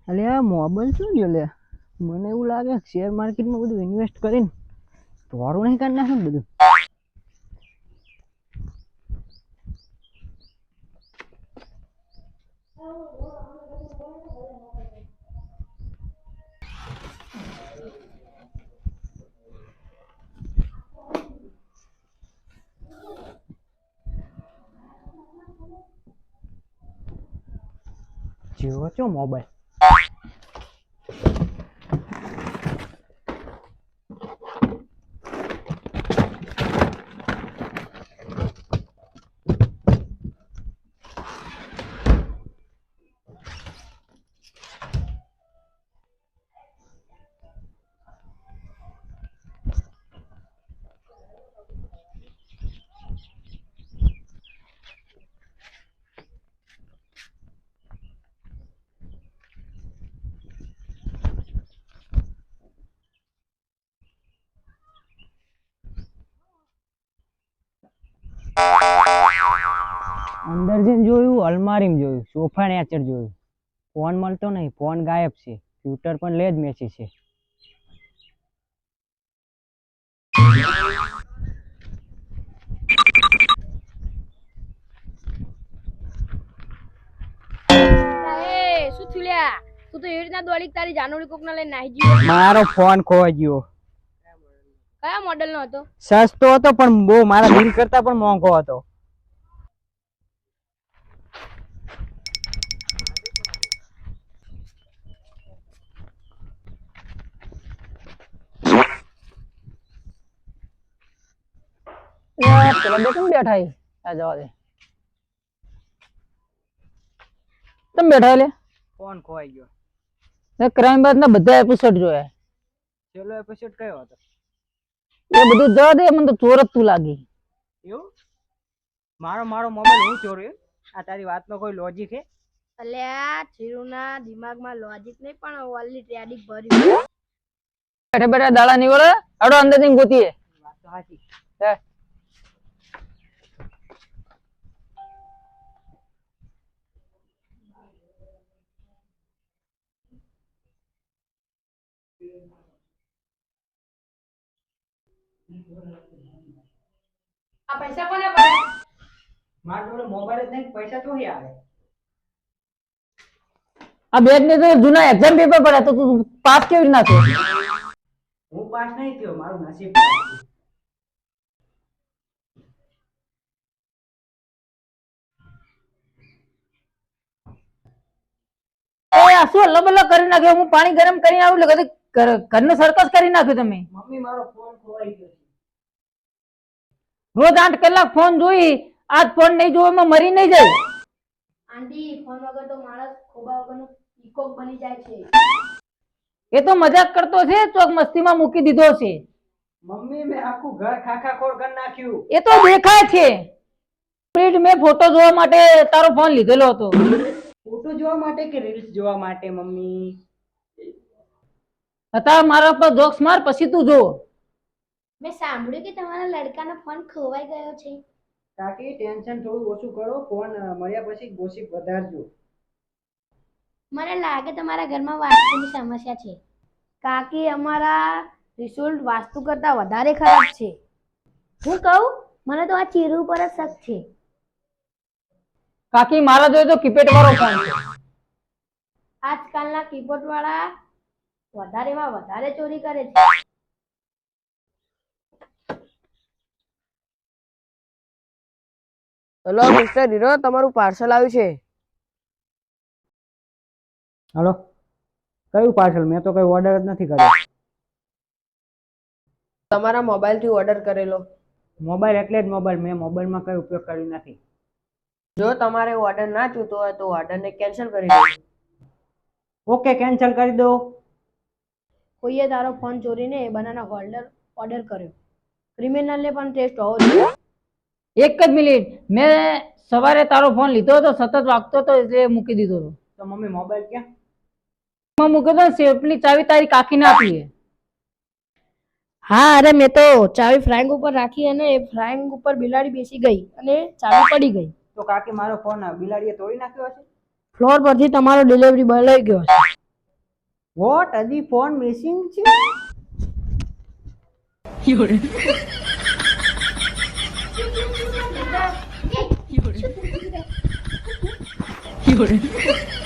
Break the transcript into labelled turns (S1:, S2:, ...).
S1: અલે આ મોબાઈલ શું લ્યો લે મને એવું લાગે શેર માર્કેટમાં બધું ઇન્વેસ્ટ કરીને ધોરું નહીં કરી નાખે ને બધું. જેવો છો મોબાઈલ અંદર જઈને જોયું, અલમારીમાં જોયું, સોફા નેચર જોયું, ફોન મળતો નહીં, ફોન ગાયબ છે, ટ્વિટર પણ લે જ મેસેજ છે.
S2: શું થયું લ્યા? તું તો એવી રીતના દોડી તારી જાનવરી કોક ના લઈને નાહી ગયો.
S1: મારો ફોન ખોવાઈ ગયો.
S2: કયા મોડેલ નો હતો?
S1: સસ્તો હતો પણ બહુ મારા બિલ કરતા પણ મોંઘો હતો. બેઠા જવા દે. તમે બેઠા લે ફોન ખોવાઈ ગયો. ક્રાઇમ બાદ ના બધા એપિસોડ જોયા. છેલ્લો એપિસોડ કયો હતો? એ બધું જવા દે, મને તો ચોર જ તું લાગી. એવું? મારો મોબાઈલ હું ચોર્યો? આ તારી વાતમાં કોઈ લોજિક છે?
S2: અલ્યા ચીરુના દિમાગમાં લોજિક નહીં પણ ઓનલી ટ્રેડિંગ ભર્યું.
S1: બેઠા બેઠા દાડા નીવડે આડો અંદર થી ગોતીએ. વાત તો સાચી.
S2: આ પૈસા કોને પડે?
S1: મારા જોડે મોબાઈલ જ નહીં, પૈસા તો આવે. આ બેગ ને તો જૂના એક્ઝામ પેપર પડ્યા તો તું પાસ કેવી રીતના થયો? હું પાસ નહીં થયો, મારું નસીબ. આ શું લબલ કરી નાખ્યો? હું પાણી ગરમ કરીને આવું એટલે કદી ઘરનો સર્કસ કરી નાખ્યો તમે. મમ્મી મારો ફોન ખોવાઈ ગયો. રોજ 8 કલાક ફોન જોઈ, આજ ફોન નહીં જોવામાં મરી નહીં જાય.
S2: આંટી ફોન વગર તો માણસ ખોબા વગરનો પીકોક બની જાય છે.
S1: એ તો મજાક કરતો છે, ચોક મસ્તીમાં મૂકી દીધો છે. મમ્મી મેં આખું ઘર ખાખાખોર કરી નાખ્યું. એ તો દેખાય છે. મેં ફોટો જોવા માટે તારો ફોન લીધેલો હતો. ફોટો જોવા માટે કે રીલ્સ જોવા માટે? મમ્મી હતા મારા પર જોક્સ માર પછી તું જો.
S2: મેં સાંભળ્યું કે તમારા લડકાનો ફોન ખોવાઈ ગયો છે.
S1: કાકી ટેન્શન થોડું ઓછું કરો, ફોન મળ્યા પછી ગોસિપ વધારજો.
S2: મને લાગે તમારા ઘરમાં વાસ્તુની સમસ્યા છે. કાકી અમારા રિઝલ્ટ વાસ્તુ કરતા વધારે ખરાબ છે. હું કહું, મને તો આ ચીરુ પર જ શક છે.
S1: કાકી મારા જોડે તો કીપેડ વાળો ફોન છે.
S2: આજકાલના કીપોડ વાળા વધારેમાં વધારે ચોરી કરે છે.
S3: હેલો મિસ્ટર હીરો, તમારું પાર્સલ આવ્યું છે.
S1: હલો, કયું પાર્સલ? મેં તો કઈ ઓર્ડર જ નથી કર્યો.
S3: તમારા મોબાઈલ થી ઓર્ડર કરેલો.
S1: મોબાઈલ એટલે જ મોબાઈલ, મેં મોબાઈલમાં કઈ ઉપયોગ કર્યો નથી.
S3: જો તમારે ઓર્ડર ના જોતો હોય તો ઓર્ડરને કેન્સલ કરી દો.
S1: ઓકે, કેન્સલ કરી દો.
S2: કોઈએ તારો ફોન ચોરીને બનાના હોલ્ડર ઓર્ડર કર્યો. ક્રિમિનલને પણ ટેસ્ટ હોવો જોઈએ.
S1: એક જ મિનિટ, મેં સવારે તારો ફોન લીધો હતો, સતત વાગતો હતો એટલે મૂકી દીધો હતો. તો મમ્મી મોબાઈલ ક્યાં મૂક્યો હતો? સેફની ચાવી તારી કાકીને આપી.
S2: હા, અરે મેં તો ચાવી ફ્રાઈંગ ઉપર રાખી અને ફ્રાઈંગ ઉપર બિલાડી બેસી ગઈ અને ચાવી પડી ગઈ.
S1: તો કાકી મારો ફોન બિલાડીએ તોડી નાખ્યો હશે.
S2: ફ્લોર પરથી તમારો ડિલિવરી બોય લઈ ગયો છે.
S4: વોટ હજી ફોન મિસિંગ છે?
S2: એ,